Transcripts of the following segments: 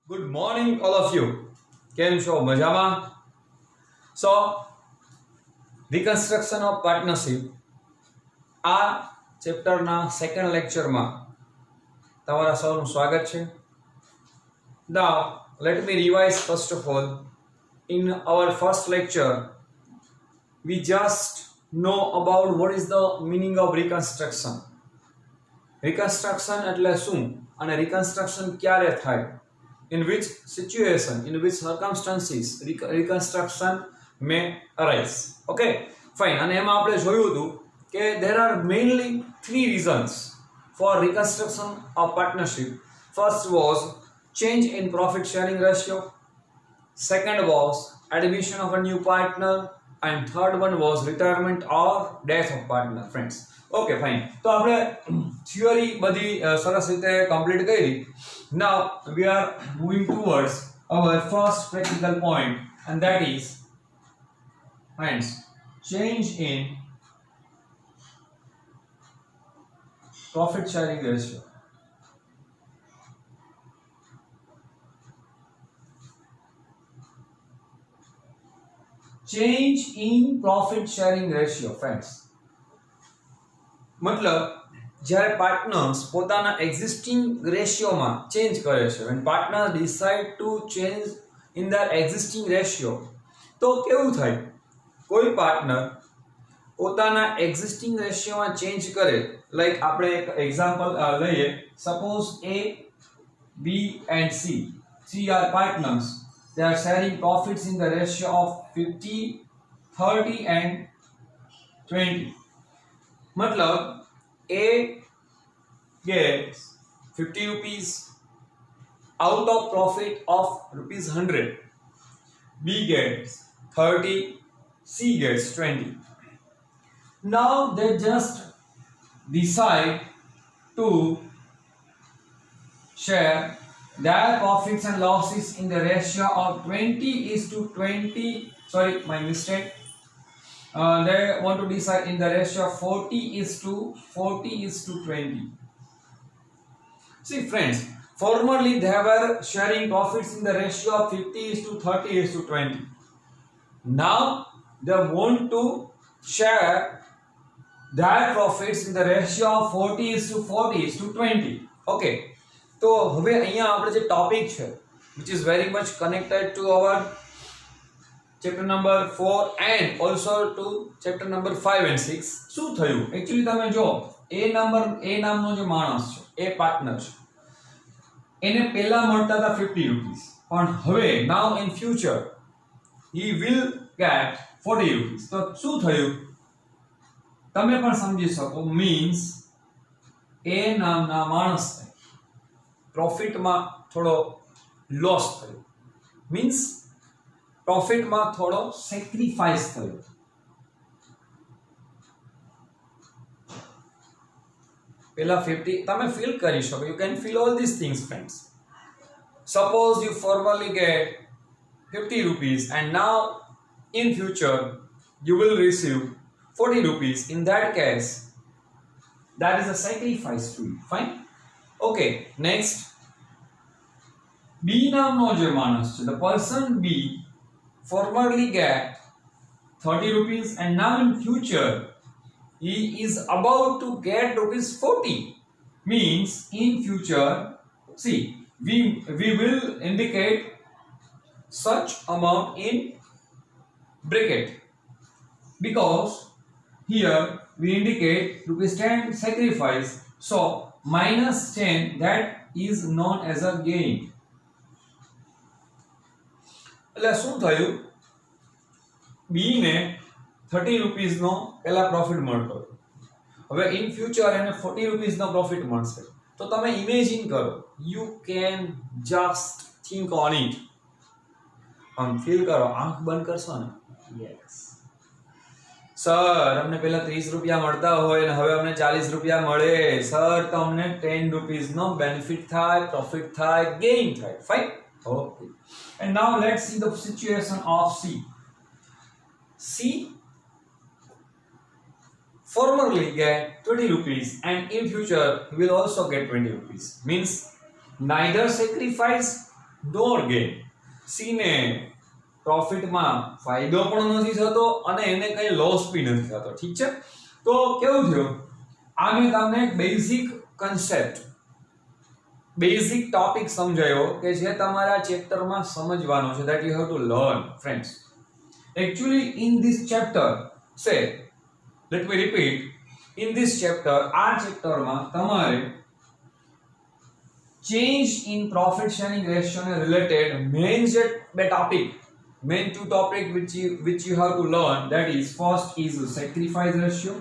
Good morning, all of you. કેમ છો મજામાં? So, reconstruction of partnership આ ચેપ્ટરના સેકન્ડ લેક્ચરમાં તમારા સૌનું સ્વાગત છે. Now, let me revise first of all. In our first lecture, we just know about what is the meaning of reconstruction. Reconstruction એટલે શું અને reconstruction ક્યારે થાય? In which situation, in which circumstances reconstruction may arise. Okay, fine. અને એમાં આપણે જોયું હતું કે there are mainly three reasons for reconstruction of partnership. First was change in profit sharing ratio, second was admission of a new partner, and third one was retirement or death of partner. Friends, okay, fine. તો આપણે theory બધી સરસ રીતે complete કરી. Now we are moving towards our first practical point, and that is, friends, change in profit sharing ratio. Change in profit sharing ratio, friends. मतलब જ્યારે partners પોતાના existing રેશિયોમાં change કરે છે, when partners decide to change in their existing ratio, તો કેવું થાય? કોઈ partner પોતાના એક્ઝિસ્ટિંગ રેશિયોમાં ચેન્જ કરે, લાઈક આપણે એક એક્ઝામ્પલ લઈએ. Suppose A, B and C are partners. They are sharing profits in the ratio of 50, 30 and 20. मतलब A gets 50 rupees out of profit of rupees 100. B gets 30, C gets 20. Now they just decide to share their profits and losses in the ratio of 20:20. Sorry, my mistake. They want to decide in the ratio of 40:20. See, friends, formerly they were sharing profits in the ratio of 50:30:20. Now they want to share their profits in the ratio of 40:40:20. Okay. તો હવે અહીંયા આપણે જે topic છે, which is very much connected to our chapter number 4 and also to chapter number 5 and 6. શું થયું? Actually તમે જો A નામનો જે માણસ છે, એ પાર્ટનર છે, એને પહેલા મળતા હતા 50 rupees, પણ હવે now in future he will get 40 rupees. તો શું થયું? તમે પણ સમજી શકો. મીન્સ A નામના માણસને પ્રોફિટમાં થોડો લોસ થયો, મીન્સ પ્રોફિટમાં થોડો સેક્રિફાઈસ થયો. પેલા 50 તમે ફીલ કરી શકો. You can feel all this things, friends. Suppose you formally get 50 rupees and now in future you will receive 40 rupees. In that case, that is a sacrifice to you. Fine. Okay, next. B નામનો જે માણસ છે, the person B formerly get 30 rupees and now in future he is about to get rupees 40. Means in future, see, we will indicate such amount in bracket, because here we indicate rupees 10 sacrifice, so minus 10, that is known as a gain. એટલે શું થયું? B ને 30 rupees નો પહેલા profit મળતો, હવે in future એને 40 rupees નો profit મળશે. તો તમે ઇમેજિન કરો. You can just think on it. આમ ફીલ કરો. આંખ બંધ કરશો ને. યસ સર, અમને પહેલા 30 રૂપિયા મળતા હોય ને હવે અમને 40 રૂપિયા મળે. સર, તો અમને 10 rupees નો બેનિફિટ થાય, પ્રોફિટ થાય, ગેઇન થાય. Fine. Okay. And now let's see the situation of C. C formerly get 20 rupees and in future he will also get 20 rupees. Means neither sacrifice nor gain. C ને પ્રોફિટમાં ફાયદો પણ નથી થતો અને એને કઈ લોસ બી નથી થતો. ઠીક છે, તો કેવું થયું, આ મેં તમને એક બેઝિક કન્સેપ્ટ, બેઝિક ટોપિક સમજાયો કે જે તમારા ચેપ્ટરમાં સમજવાનો છે, that you have to learn friends. Actually in this chapter, say, let me repeat, in this chapter, આ ચેપ્ટરમાં તમારે change in profit sharing ratio ને related main topic, main two topic which you have to learn, that is first is sacrifice ratio,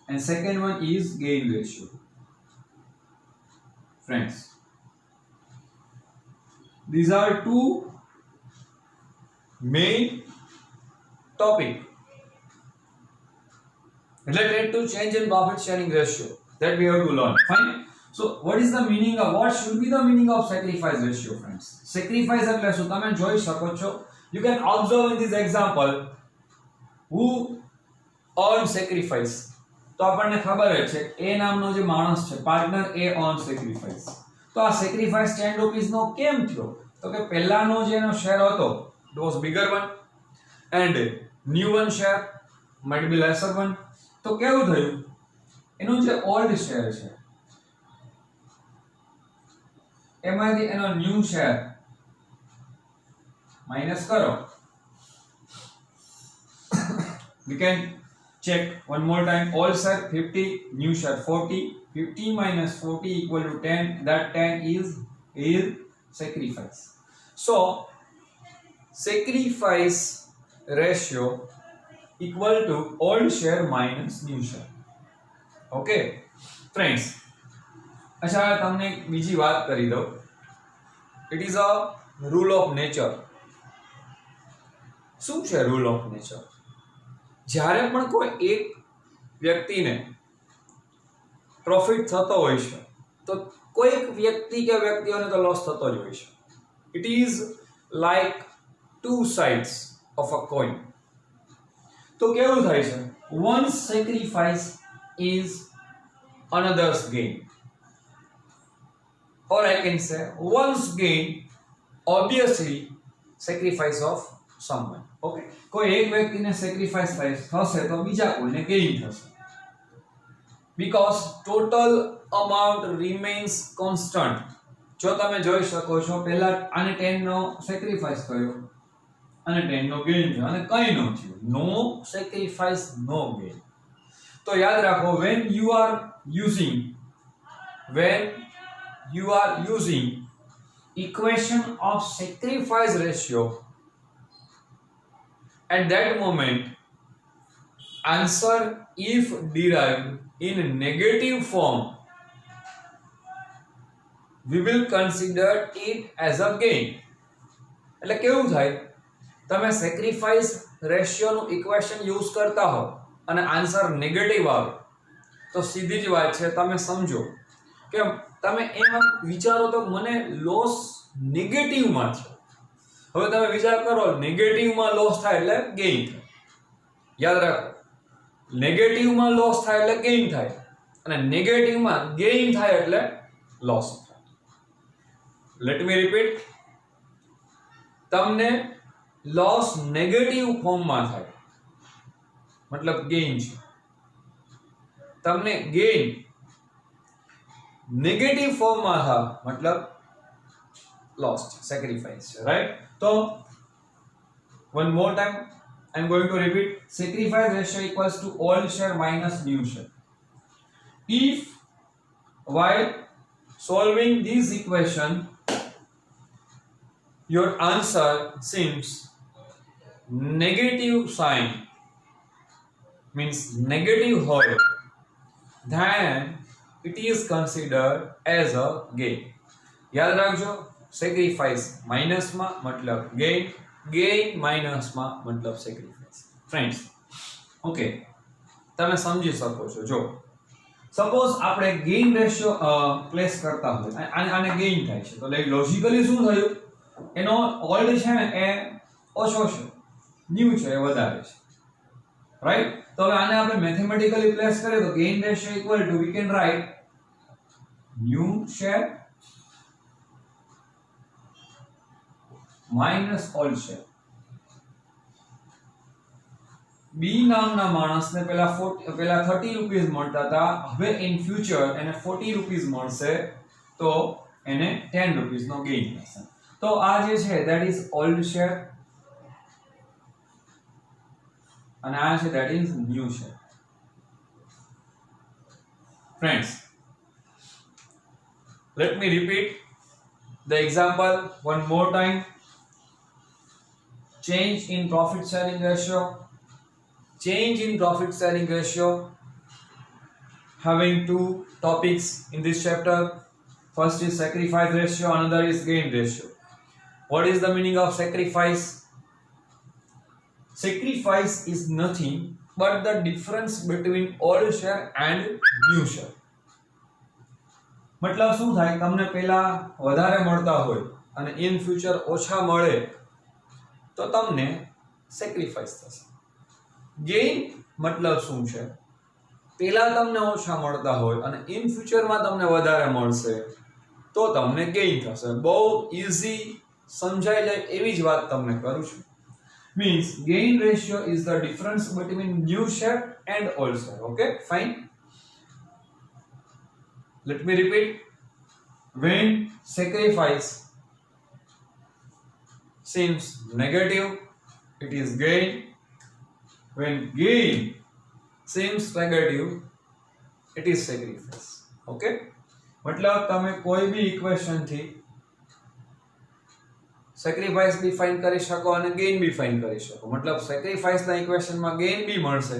and second one is gain ratio. Friends, these are two main topic related to change in profit sharing ratio that we have to learn. Fine. So what is the meaning of, what should be the meaning of sacrifice ratio, friends? Sacrifice એટલે શું તમે જોઈ શકો છો. You can observe in this example who earn sacrifice. તો આપણને ખબર જ છે એ નામનો જે માણસ છે પાર્ટનર, એ earn sacrifice. તો આ sacrifice 10 rupees નો કેમ થયો? તો કે પહેલાનો જે એનો શેર હતો it was bigger one and new one share might be lesser one. તો કેવું થયું, એનું જે ઓલ્ડ શેર છે એમાંથી એનો ન્યૂ શેર માઈનસ કરો. We can check one more time. Old share 50, new share 40. 50 minus 40 equal to 10. That 10 is sacrifice. So sacrifice ratio equal to old share minus new share. Okay friends, अच्छा તમને બીજી વાત કરી દઉં. It is a rule of nature. શું છે rule of nature? જ્યારે પણ કોઈ એક વ્યક્તિને પ્રોફિટ થતો હોય છે તો કોઈક વ્યક્તિ કે વ્યક્તિઓને તો લોસ થતો જ હોય છે. It is like two sides of a coin. તો કેવું થાય છે, one sacrifice is another's gain, or I can say one's gain obviously sacrifice of someone. Okay, કોઈ એક વ્યક્તિને સેક્રિફાઈસ થશે તો બીજા કોઈને ગેઇન થશે, because total amount remains constant. જો તમે જોઈ શકો છો પહેલા આને 10 નો સેક્રિફાઈસ થયો અને 10 નો ગેઇન થયો અને કંઈ ન થયું. નો સેક્રિફાઈસ નો ગેઇન. તો યાદ રાખો, when you are using equation of sacrifice ratio, at that moment answer if derived in negative form, we will consider it as a gain. એટલે કેવું થાય, તમે sacrifice ratio નું ઇક્વેશન યુઝ કરતા હો અને આન્સર નેગેટિવ આવે તો સીધી જ વાત છે, તમે સમજો કે તમે એમ વિચારો તો મને લોસ નેગેટિવમાં છે. હવે તમે વિચાર કરો, નેગેટિવમાં લોસ થાય એટલે ગેઇન થાય. યાદ રાખો, નેગેટિવમાં લોસ થાય એટલે ગેઇન થાય અને નેગેટિવમાં ગેઇન થાય એટલે લોસ થાય. લેટ મી રિપીટ, તમને લોસ નેગેટિવ ફોર્મમાં થાય મતલબ ગેઇન છે, તમને ગેઇન નેગેટિવ ફોર્મમાં થાય મતલબ લોસ છે, સેક્રિફાઈસ છે, right? So one more time I'm going to repeat, sacrifice ratio equals to old share minus new share. If while solving this equation your answer seems negative sign, means negative whole, then it is considered as a gain. याद રાખજો, sacrifice માઇનસમાં મતલબ gain, gain માઇનસમાં મતલબ sacrifice. Friends, okay, તમે સમજી શકો છો. જો suppose આપણે ગેઇન રેશિયો પ્લેસ કરતા હોય, આને ગેઇન થાય છે તો લોજિકલી શું થયું, એનો ઓલ્ડ છે ને એ ઓછો છે, ન્યૂ છે એ વધારે છે, રાઈટ? તો હવે આને આપણે મેથેમેટિકલી પ્લેસ કરીએ તો gain ratio equal to we can write new share minus old share. B નામના માણસને પેલા 30 રૂપીસ મળતા હતા, હવે ઇન ફ્યુચર એને 40 રૂપીસ મળશે, તો એને 10 રૂપીસ નો ગેઇન થશે. તો આ જે છે ધેટ ઇઝ ઓલ્ડ શેર અને આ છે that is new share. Friends, let me repeat the example one more time. Change in profit sharing ratio. Change in profit sharing ratio having two topics in this chapter. First is sacrifice ratio, another is gain ratio. What is the meaning of sacrifice? Sacrifice is nothing but the difference between old share and new share. मतलब શું થાય, તમને પહેલા વધારે મળતા હોય અને in future ઓછા મળે તો તમને સેક્રિફાઈસ થશે. ગેઇન મતલબ શું છે, પહેલા તમને ઓછા મળતા હોય અને ઇન ફ્યુચરમાં તમને વધારે મળશે તો તમને ગેઇન થશે. બહુ ઈઝી સમજાઈ જાય એવી જ વાત તમને કરું છું. Means gain ratio is the difference between new share and old share. Okay, fine. Let me repeat. When sacrifice seems negative, it is gain. When gain seems negative, it is sacrifice. Okay, मतलब તમે કોઈ બી equation થી sacrifice બી find કરી શકો અને gain બી find કરી શકો. मतलब સેક્રિફાઈસ ના ઇક્વેશન માં ગેઇન બી મળશે,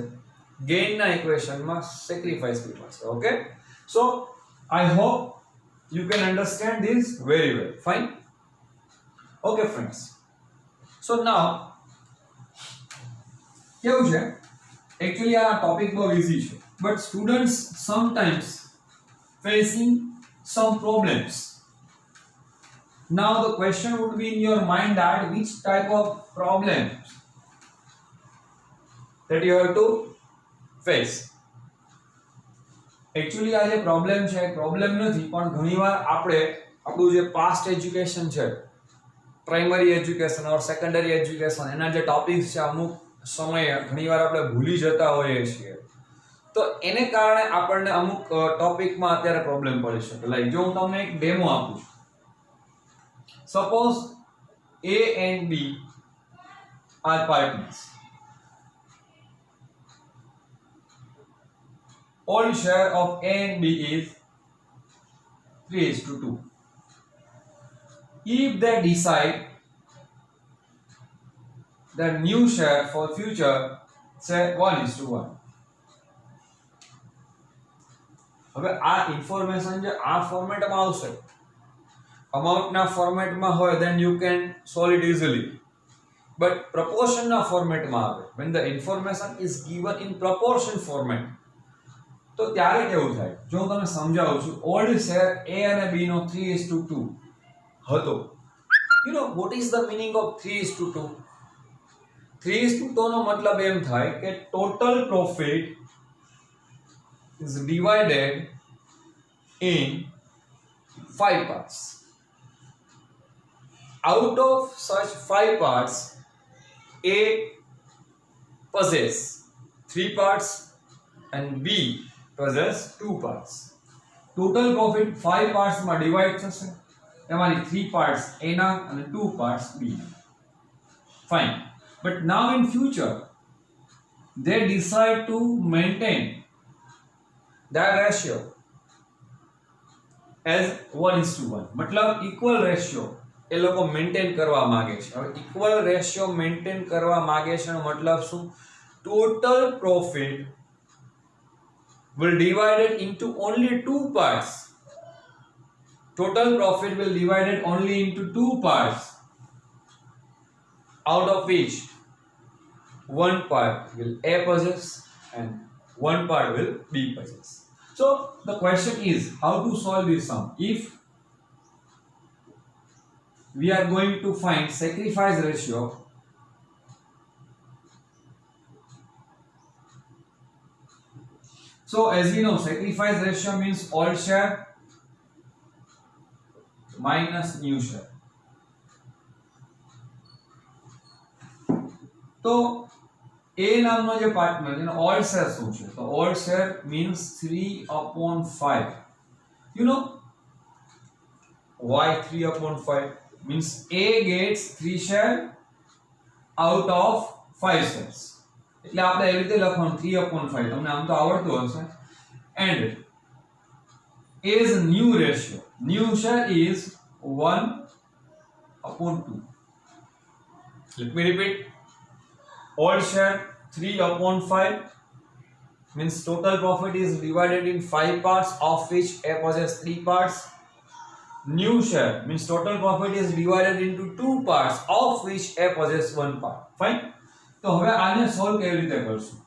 ગેઇન ના ઇક્વેશન માં સેક્રિફાઈસ બી મળશે. Okay, so I hope you can understand this very well. Fine. Okay friends, so now કેવું છે, actually આ ટોપિક બહુ easy છે, but students sometimes facing some problems. Now the question would be in your mind that which type of problems that you have to face. Actually આ જે problem છે problem નથી, પણ ઘણીવાર આપણે આપણું જે પાસ્ટ એજ્યુકેશન છે, પ્રાઇમરી એજ્યુકેશન ઓર સેકન્ડરી એજ્યુકેશન, એના જે ટોપિક્સ છે અમુક સમયે ઘણીવાર આપણે ભૂલી જતા હોઈએ છીએ, તો એને કારણે આપણને અમુક ટોપિકમાં અત્યારે પ્રોબ્લેમ પડી શકે. લાઈક જો હું તમને એક ડેમો આપું છું, suppose A and B are partners. Old share of A and B is 3:2. If they decide the new share for future, say 1:1. હવે આ ઇન્ફોર્મેશન જે આ ફોર્મેટમાં આવશે, અમાઉન્ટના ફોર્મેટમાં હોય, then you can solve it easily. But proportionના ફોર્મેટમાં આવે, when the information is given in proportion format, તો ત્યારે કેવું થાય, જો હું તમને સમજાવું છું. ઓલ્ડ શેર A અને B નો 3:2 હતો. You know what is the meaning of 3:2? 3:2 નો મતલબ એમ થાય કે total profit is divided in 5 parts. Out of such 5 parts, A possess 3 parts and B possess 2 parts. Total profit 5 parts માં divide થશે, એમાંથી 3 parts A ના અને 2 parts B. Fine. But now in future they decide to maintain that ratio as 1:1. मतलब equal ratio એ લોકો maintain કરવા માંગે છે. હવે equal ratio મેન્ટેન કરવા માંગે છે, મતલબ શું, total profit will divided into only 2 parts. Total profit will divided only into 2 parts, out of which one part will A possess and one part will B possess. So the question is how to solve this sum. If we are going to find sacrifice ratio, So as we know, sacrifice ratio means old share minus new share. तो A નામનો જે partner જેનો old share શું છે? તો old share means 3/5. You know why 3/5? Means A gets 3 share out of 5 shares. એટલે આપણે એવી રીતે લખવાનું 3/5. તમને આમ તો આવડતું હશે. And A's new ratio, new share is 1/2. Let me repeat. Old share 3/5 means total profit is divided in 5 parts, of which A possesses 3 parts. New share means total profit is divided into 2 parts, of which A possesses 1 part. Fine. तो હવે આને solve કેવી રીતે કરશું?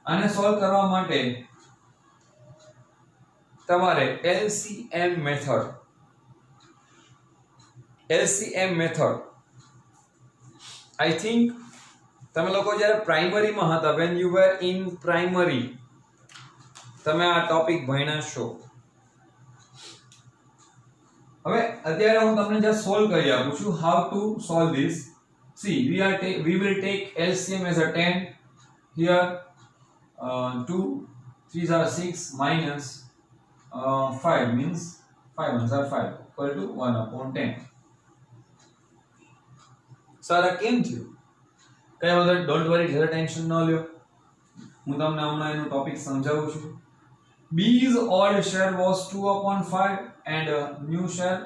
આને solve કરવા માટે તમારે LCM મેથડ I think તમે લોકો જ્યારે પ્રાઇમરીમાં હતા, when you were in primary, તમે આ ટોપિક ભણ્યા છો. હવે અત્યારે હું તમને જસ્ટ સોલ્વ કરી આપું છું. how to solve this? See, we will take LCM as a 10 here. 2 3s are 6 minus 5 means 5 ones are 5 equal to 1/10. Sir આ કેમ થયું? કઈ વાંધો નહીં, ડોન્ટ વરી, જરા ટેન્શન ન લ્યો. હું તમને હમણાં એનો ટોપિક સમજાવું છું. B's old share was 2/5 and new share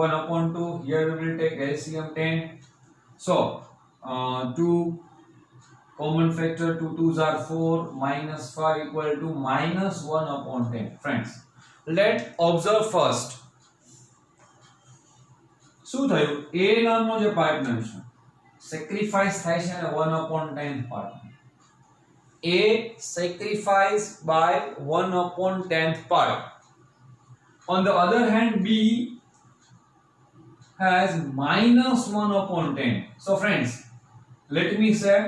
1/2. Here we will take LCM 10. So 2 common factor, 2 2s are 4 minus 5 equal to minus 1/10. Friends, let's observe first. શું થયું? A નામનો જે પાર્ટનર છે સેક્રિફાઈસ થાય છે અને 1/10 partner. A sacrifice by 1/10 part. On the other hand, B has minus 1/10. So friends, let me say,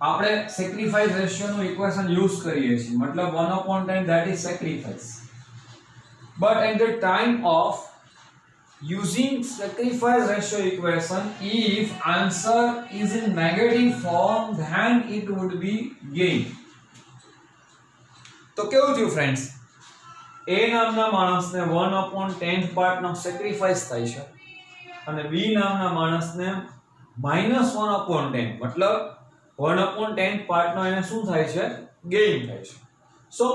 આપણે sacrifice ratio નું equation use કરીએ છીએ, મતલબ 1/10 that is sacrifice. But at the time of using sacrifice ratio equation, if answer is in negative form, then it would be gain. તો કેવું થયું friends? A નામના માણસને 1/10 પાર્ટનો સેક્રિફાઈસ થાય છે અને B નામના માણસને -1/10 મતલબ 1/10 પાર્ટનો એને શું થાય છે? ગેઇન થાય છે. સો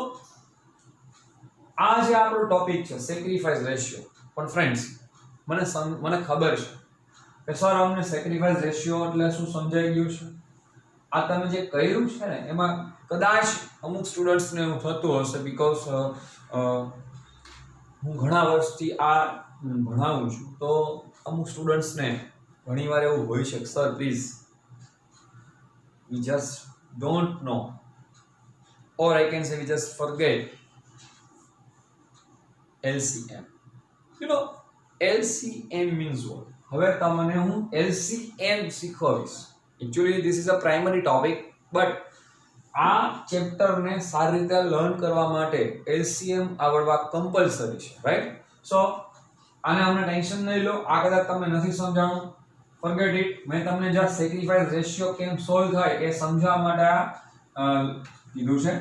આ જે આપણો ટોપિક છે સેક્રિફાઈસ રેશિયો. પણ ફ્રેન્ડ્સ, મને ખબર છે કે સર અમને સેક્રિફાઈસ રેશિયો એટલે શું સમજાઈ ગયું છે. આ તમે જે કર્યું છે ને એમાં કદાચ અમુક સ્ટુડન્ટ્સને એવું થતું હશે, બીકોઝ હું ઘણા વર્ષથી આ ભણાવું છું, તો અમુક સ્ટુડન્ટ્સને ઘણીવાર એવું હોય છે કે sir please we just don't know, or I can say we just forget LCM. You know, LCM means what? હવે તમને હું LCM શીખવીશ. Actually this is a primary topic, but આ ચેપ્ટરને સારી રીતે લર્ન કરવા માટે LCM આવડવા કમ્પલસરી છે, રાઈટ? સો આને અમને ટેન્શન નહીં લો, આ કદાચ તમને નથી સમજાણું, ફોરગેટ ઇટ. મેં તમને જસ્ટ સેક્રિફાઈસ રેશિયો કેમ સોલ્વ થાય એ સમજાવવા માટે આ કીધું છે.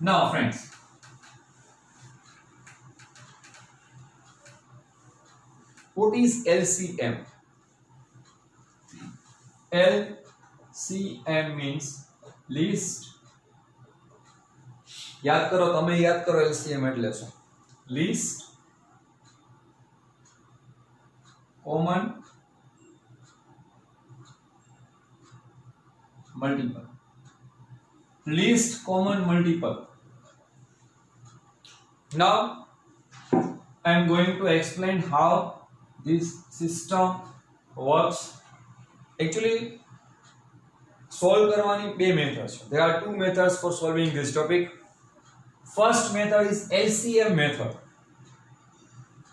નાઉ friends, what is LCM? LCM means least. યાદ કરો, તમે યાદ કરો LCM એટલે શું? least common multiple. Least common multiple. Now I am going to explain how this system works. Actually solve કરવાની બે મેથડ છે. There are two methods for solving this topic. First method is LCM method.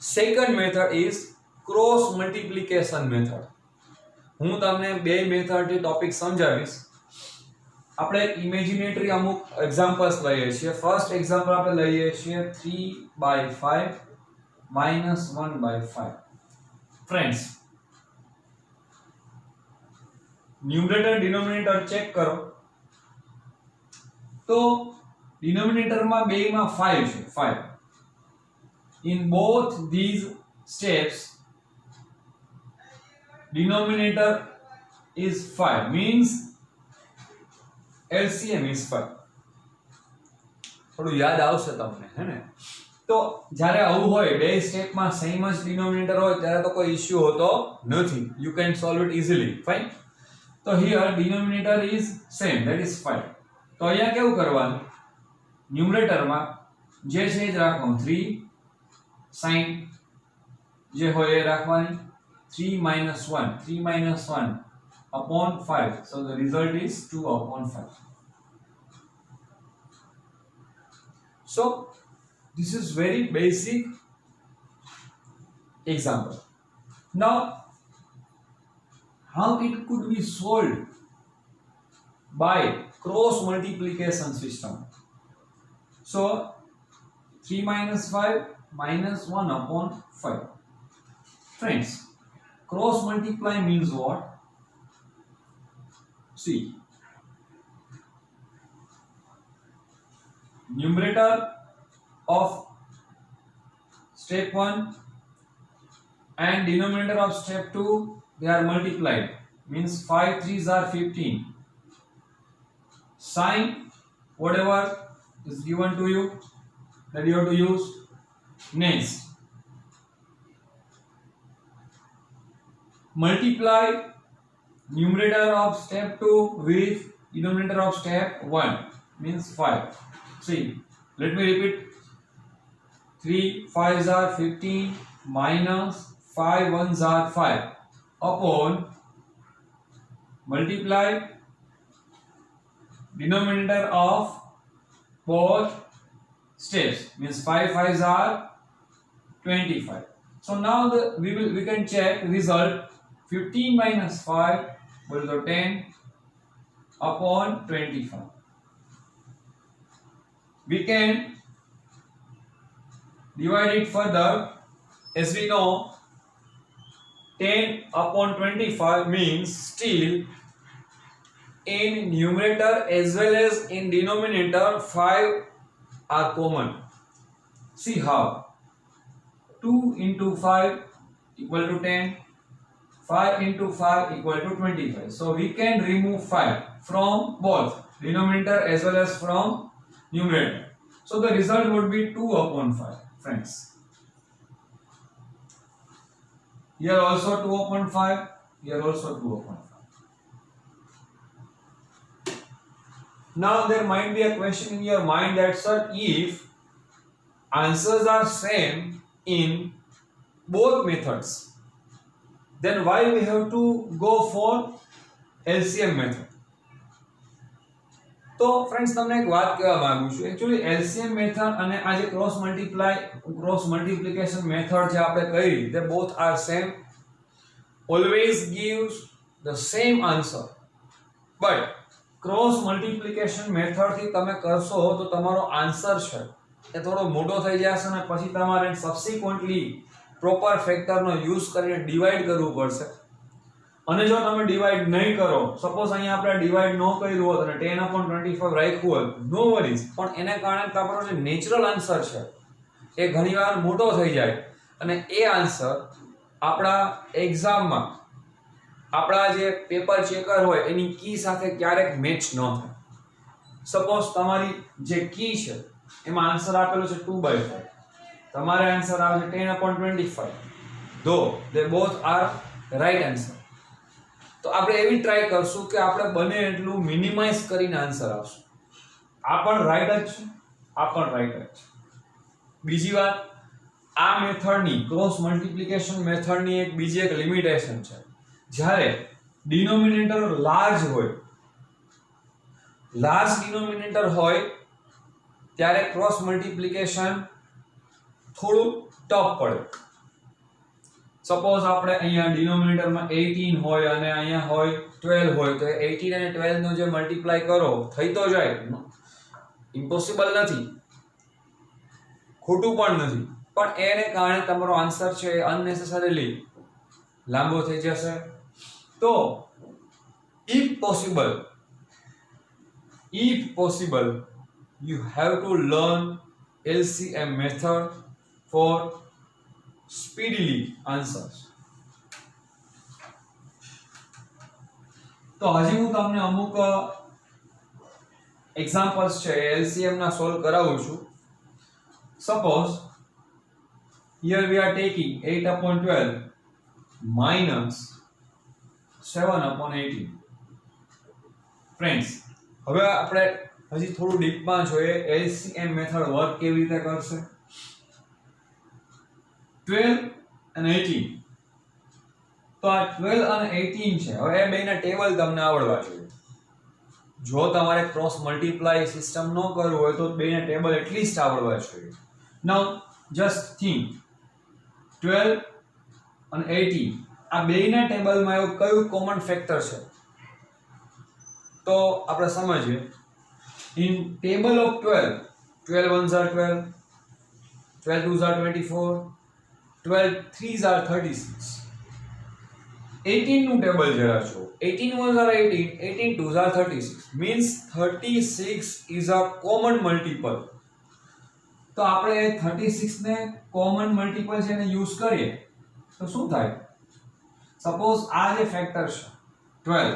Second method is cross multiplication method. હું તમને બે મેથડથી topic સમજાવીશ. આપણે ઇમેજિનેટરી અમુક examples લઈએ છીએ. ફર્સ્ટ એક્ઝામ્પલ આપણે લઈએ છીએ 3/5 -1/5. ફ્રેન્ડ્સ, ન્યુમરેટર ડિનોમિનેટર ચેક કરો તો ડિનોમિનેટરમાં બેયમાં 5 છે. 5 in both these steps denominator is 5 means LCM is 5. થોડું યાદ આવશે તમને, હે ને? તો જ્યારે આવું હોય બે સ્ટેપમાં સેમ જ ડિનોમિનેટર હોય ત્યારે તો કોઈ ઇશ્યુ હોતો નથી. You can solve it easily. Fine. તો here denominator is same, that is 5. તો અહીંયા કેવું કરવાનું? ન્યુમરેટરમાં જે છે એ જ રાખવાનું. 3 sin જે હોય એ રાખવાની. 3 - 1 3 - 1 upon 5. So the result is 2 upon 5. So this is very basic example. Now how it could be solved by cross multiplication system? So 3 - 5 -1 upon 5. Friends, cross multiply means what? See, numerator of step 1 and denominator of step 2, they are multiplied, means 5 3s are 15. Sin whatever is given to you that you have to use. Next, multiply numerator of step 2 with denominator of step 1, means 5. See, let me repeat. 3 5s are 15 minus 5 1s are 5 upon multiply denominator of both steps, means 5 5s are 25. So now we can check result. 15 minus 5 will be 10 upon 25. We can divide it further. As we know, 10 upon 25 means still in numerator as well as in denominator 5 are common. See how? 2 into 5 equal to 10. 5 into 5 equal to 25. So we can remove 5 from both denominator as well as from numerator. So the result would be 2 upon 5, friends. Here also 2 upon 5. Here also 2 upon 5. Now there might be a question in your mind that, sir, if answers are same in both methods, then why we have to go for LCM method? તો friends તમને એક વાત કહેવા માંગુ છું. Actually LCM method અને આ જે ક્રોસ મલ્ટીપ્લિકેશન મેથડ જે આપણે કરી, they both are same, always gives the same answer. But cross multiplication method થી તમે કરશો તો તમારો આન્સર છે એ થોડો મોટો થઈ જશે અને પછી તમારે સબસિક્વન્ટલી પ્રોપર ફેક્ટરનો યુઝ કરીને ડિવાઈડ કરવું પડશે. અને જો તમે ડિવાઈડ નહીં કરો, સપોઝ અહીંયા આપણે ડિવાઈડ ન કર્યું હોત અને 10 upon 25 રાખ્યું હોત, નો વરીઝ, પણ એને કારણે તમારો જે નેચરલ આન્સર છે એ ઘણીવાર મોટો થઈ જાય અને એ આન્સર આપણા એક્ઝામમાં આપણા જે પેપર ચેકર હોય એની કી સાથે ક્યારેક મેચ ન થાય. સપોઝ તમારી જે કી છે એમાં આન્સર આપેલો છે 2/5, તમારે આન્સર આવે છે 10 upon 25, ધો દે બોથ આર રાઈટ આન્સર. તો આપણે એવી ટ્રાય કરશું કે આપણે બને એટલું મિનિમાઇઝ કરીને આન્સર આવશું. આ પણ રાઈટ જ છે, આ પણ રાઈટ જ છે. બીજી વાત, આ મેથડની ક્રોસ મલ્ટીપ્લિકેશન મેથડની એક બીજી એક લિમિટેશન છે. જ્યારે ડિનોમિનેટર લાર્જ હોય, લાર્જ ડિનોમિનેટર હોય ત્યારે ક્રોસ મલ્ટીપ્લિકેશન થોડું ટફ પડે. સપોઝ આપણે અહીંયા ડિનોમિનેટરમાં 18 હોય અને અહીંયા હોય 12 હોય તો 18 અને 12 નો જે મલ્ટીપ્લાય કરો થઈ તો જાય, ઇમ્પોસિબલ નથી, ખોટું પણ નથી, પણ એને કારણે તમારો આન્સર છે અનનેસેસરીલી લાંબો થઈ જશે. તો if possible you have to learn LCM method for speedily answers. તો હજી હું તમને અમુક એક્ઝામ્પલ્સ છે LCM ના સોલ્વ કરાવું છું. Suppose here we are taking 8/12 minus 7/18. Friends, હવે આપણે હજી થોડું ડીપમાં જોઈએ LCM મેથડ વર્ક કેવી રીતે કરશે. 12 અને 18, તો આ 12 અને 18 છે. હવે એ બેના ટેબલ તમને આવડવા જોઈએ. જો તમારે ક્રોસ મલ્ટીપ્લાય સિસ્ટમ ન કરવું હોય તો બેના ટેબલ એટલીસ્ટ આવડવા જોઈએ. નાઉ જસ્ટ થિંક 12 અને 18 આ બેના ટેબલમાં એવું કયું કોમન ફેક્ટર છે, તો આપણે સમજીએ. In table of 12, 12 1s are 12, 12 2s are 24, 12 3s are 36. 18 નું ટેબલ જરા છો. 18 1s are 18, 18 2s are 36. means 36 is a common multiple. તો આપણે 36 ને કોમન મલ્ટીપલ છે એને યુઝ કરીએ તો શું થાય? સપોઝ આ જે ફેક્ટર છે 12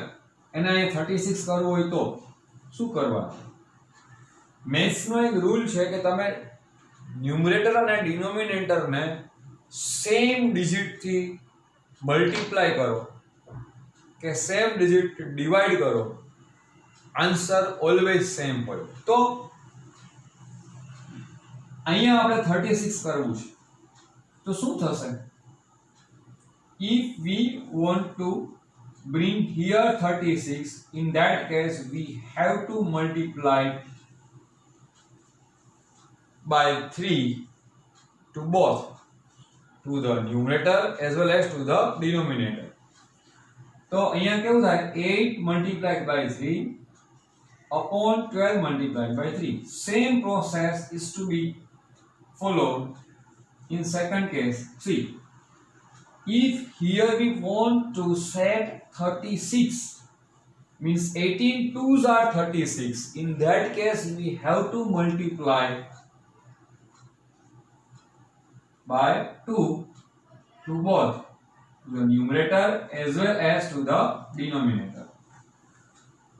એને 36 કરવું હોય તો શું કરવાનું? મેથ્સ નો એક રૂલ છે કે તમે ન્યુમરેટર અને ડિનોમિનેટર ને સેમ ડિજિટ થી મલ્ટીપ્લાય કરો કે સેમ ડિજિટ ડિવાઈડ કરો, આન્સર ઓલવેઝ સેમ હોય. તો અહીંયા આપણે 36 કરવું છે તો શું થશે? if we want to bring here 36, in that case we have to multiply by 3 to both, to the numerator as well as to the denominator. તો અહીંયા કેવું થાય? 8 multiplied by 3 upon 12 multiplied by 3. Same process is to be followed in second case. See, if here we want to set 36, means 18 2s are 36, in that case we have to multiply by 2 to both the numerator as well as to the denominator.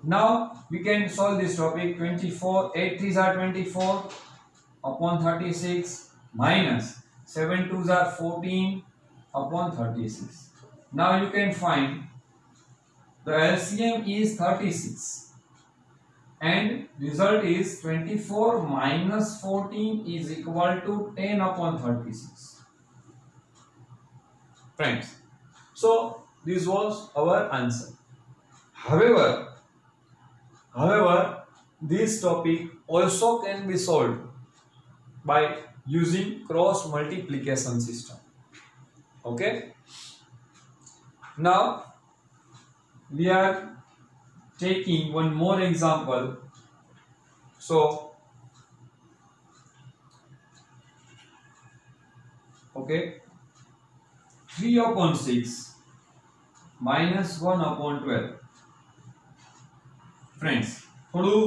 Now we can solve this topic. 24 8 3s are 24 upon 36 minus 7 2s are 14 upon 36. Now you can find the LCM is 36 and result is 24 minus 14 is equal to 10 upon 36. Friends, so this was our answer. However, this topic also can be solved by using cross multiplication system. Okay, now we are taking one more example. So okay, 3/6 minus 1/12. Friends, થોડું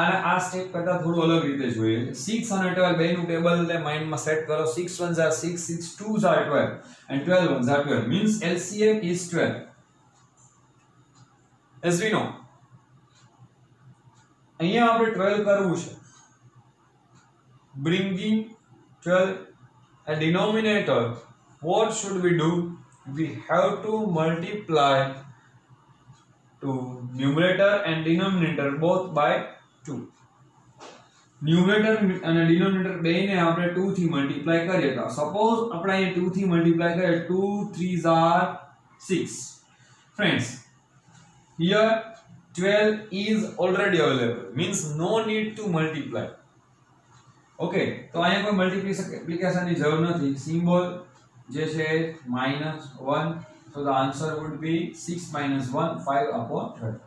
આ step કરતા થોડું અલગ રીતે જોઈએ. 6 અને 12 બેનું table ને માઇન્ડમાં સેટ કરો. 6 1s are 6, 6 2s are 12 and 12 1s are 12, means LCM is 12. As we know, અહીંયા આપણે 12 કરવું છે. Bringing 12 a denominator, what should we do? We have to multiply to numerator and denominator both by 2. Numerator અને denominator બેને આપણે 2 થી multiply કરીએ તો સપોઝ આપણે અહીં 2 થી મલ્ટીપ્લાય કરીએ 2 3s are 6. Friends, here 12 is already available, means no need to multiply. Okay, તો અહીંયા કોઈ મલ્ટીપ્લિકેશનની જરૂર નથી. સિમ્બોલ જે છે -1, so the answer would be 6 minus 1, 5/30.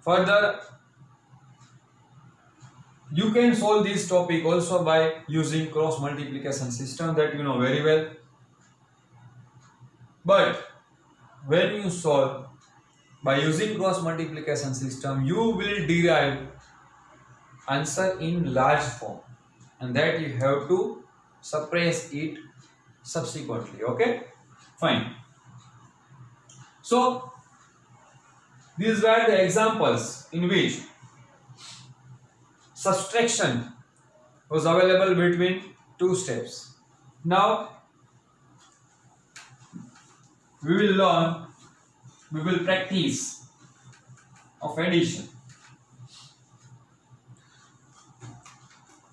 Further, you can solve this topic also by using cross multiplication system that you know very well. But when you solve by using cross multiplication system, you will derive answer in large form, and that you have to suppress it subsequently. Okay, fine. So these were the examples in which subtraction was available between two steps. Now we will practice of addition.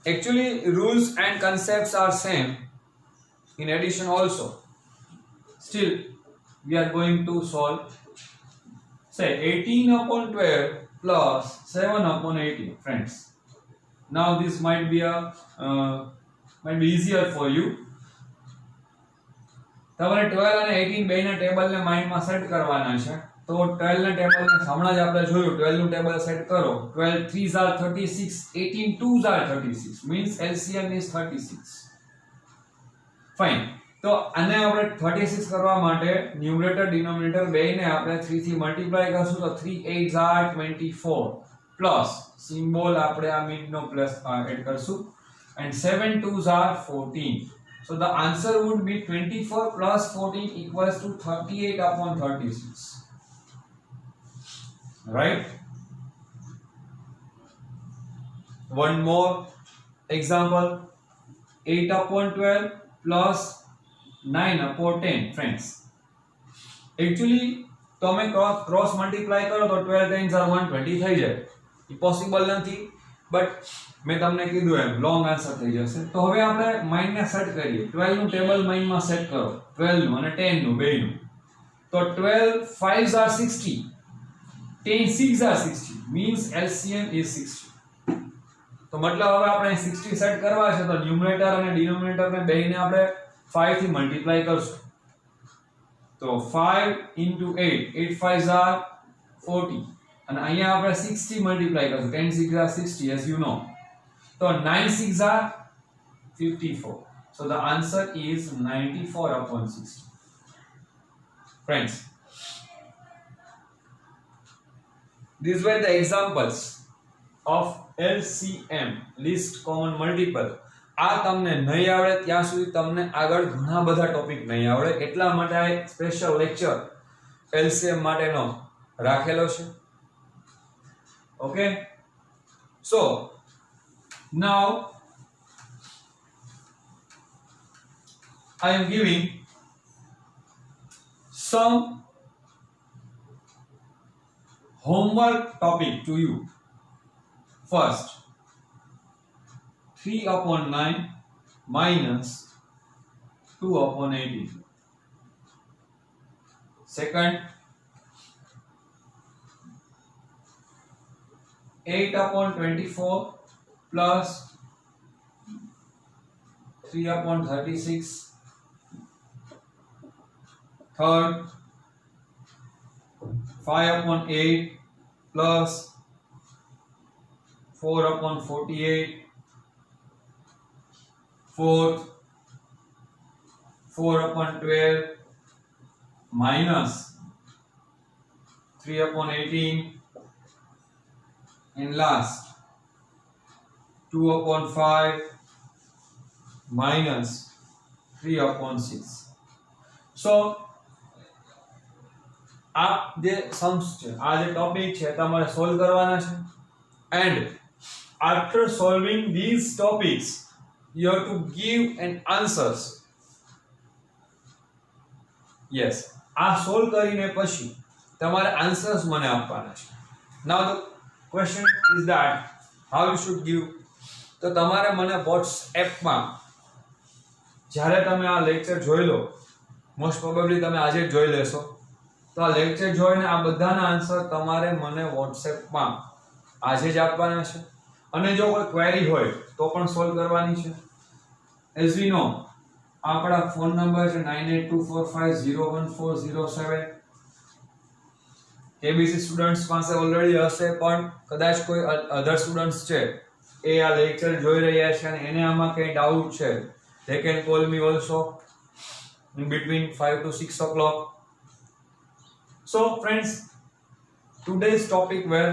Actually, rules and concepts are same in addition also. Still, we are going to solve, say, 18/12 plus 7/18, friends. Now this might be easier for you. તમારે 12 અને 18 બેના ટેબલને માઇન્ડમાં set કરવાના છે. તો 12 ના ટેબલને હમણાં જ આપણે જોયું, 12 નું ટેબલ સેટ કરો. 12 3s are 36, 18 2s are 36, means LCM is 36. Fine. તો આને આપણે 36 કરવા માટે ન્યુમરેટર ડિનોમિનેટર બેને આપણે 3 થી મલ્ટીપ્લાય કરશું, તો 3 8s are 24 પ્લસ સિમ્બોલ આપણે આ મિડનો પ્લસ એડ કરશું, and 7 2s are 14. So the answer would be 24 plus 14 equals to 38/36. Right? One more example. 8/12 plus 9/10, friends. Actually, તમે cross multiply કરો તો 12 times are 120 થઈ જાય. એ પોસિબલ નથી, બટ મેં તમને કીધું એમ લોંગ આન્સર થઈ જશે. તો હવે આપણે માઇન્ડને સેટ કરીએ. 12 નું ટેબલ માઇન્ડમાં સેટ કરો, 12 નું અને 10 નું બેયનું. તો 12 5s are 60, 10 6s are 60, means LCM is 60. તો મતલબ હવે આપણે 60 સેટ કરવા છે, તો ન્યુમરેટર અને ડિનોમિનેટરને બેયને આપણે 5 થી મલ્ટીપ્લાય કરશું. તો 5 into 8, 8 5s are 40, અને અહીંયા આપણે 6 થી મલ્ટીપ્લાય કરશું. 10 6s are 60, as you know. So 9 6s are 54. So the answer is 94/60. Friends, these were the examples of LCM, least common multiple. આ તમને નહીં આવડે ત્યાં સુધી તમને આગળ ઘણા બધા ટોપિક નહીં આવડે, એટલા માટે આ સ્પેશિયલ લેક્ચર LCM માટેનો રાખેલો છે. Okay, so now I am giving some homework topic to you. First, 3/9 minus 2/18. Second, 8/24 plus 3/36. Third, 5/8 plus 4/48. Fourth, 4/12 minus 3/18. And last, 2/5 minus 3/6. So આ જે सम्स છે, આ જે ટોપિક છે તમારે સોલ્વ કરવાના છે. And after solving these topics, you have to give an answers. Yes, આ સોલ્વ કરીને પછી તમારે આન્સર્સ મને આપવાના છે. Now the question is that how you should give. તો તમારે મને WhatsApp માં જ્યારે તમે આ લેક્ચર જોઈ લો, મોસ્ટ પ્રોબેબલી તમે આજે જ જોઈ લેશો, તો આ લેક્ચર જોઈને આ બધાના આન્સર તમારે મને WhatsApp માં આજે જ આપવાના છે. અને જો કોઈ ક્વેરી હોય તો પણ સોલ્વ કરવાની છે. as we know આપણા ફોન નંબર છે 9824501407 કેબીસી સ્ટુડન્ટ્સ પાસે ઓલરેડી હશે પણ કદાચ કોઈ અધર સ્ટુડન્ટ્સ છે એ આ લેક્ચર જોઈ રહ્યા છે અને એને આમાં કઈ ડાઉટ છે they can call me also in between 5 to 6 o'clock. So friends, today's topic were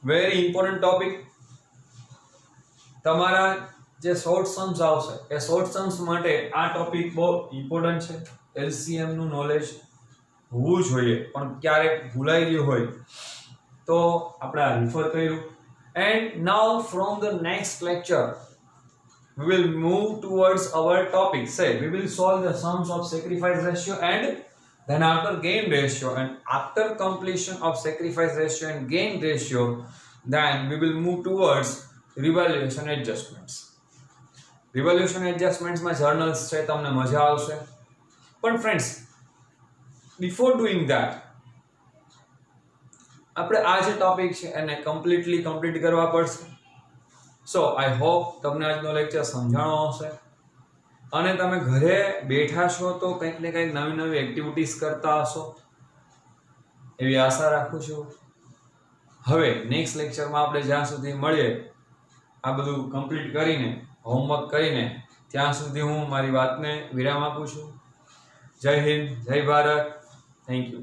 very important topic. તમારા જે શોર્ટ સમ્સ આવશે એ શોર્ટ સમ્સ માટે આ ટોપિક બહુ ઇમ્પોર્ટન્ટ છે. એલસીએમ નું નોલેજ હોવું જોઈએ પણ ક્યારેક ભૂલાઈ ગયું હોય તો આપણે આ રિફર કર્યું. And now from the next lecture we will move towards our topic. Say we will solve the sums of sacrifice ratio and then after gain ratio, and after completion of sacrifice ratio and gain ratio then we will move towards revaluation adjustments. Revaluation adjustments માં journals છે તમને મજા આવશે. પણ friends, before doing that આપણે આ જે topic છે એને કમ્પ્લીટ કરવા પડશે. સો આઈ હોપ તમને આજનો લેક્ચર સમજાણો હશે અને તમે ઘરે બેઠા છો તો કંઈક ને કંઈક નવી એક્ટિવિટીઝ કરતા હશો એવી આશા રાખું છું. હવે નેક્સ્ટ લેક્ચરમાં આપણે જ્યાં સુધી મળીએ આ બધું કમ્પ્લીટ કરીને હોમવર્ક કરીને ત્યાં સુધી હું મારી વાતને વિરામ આપું છું. જય હિન્દ, જય ભારત. Thank you.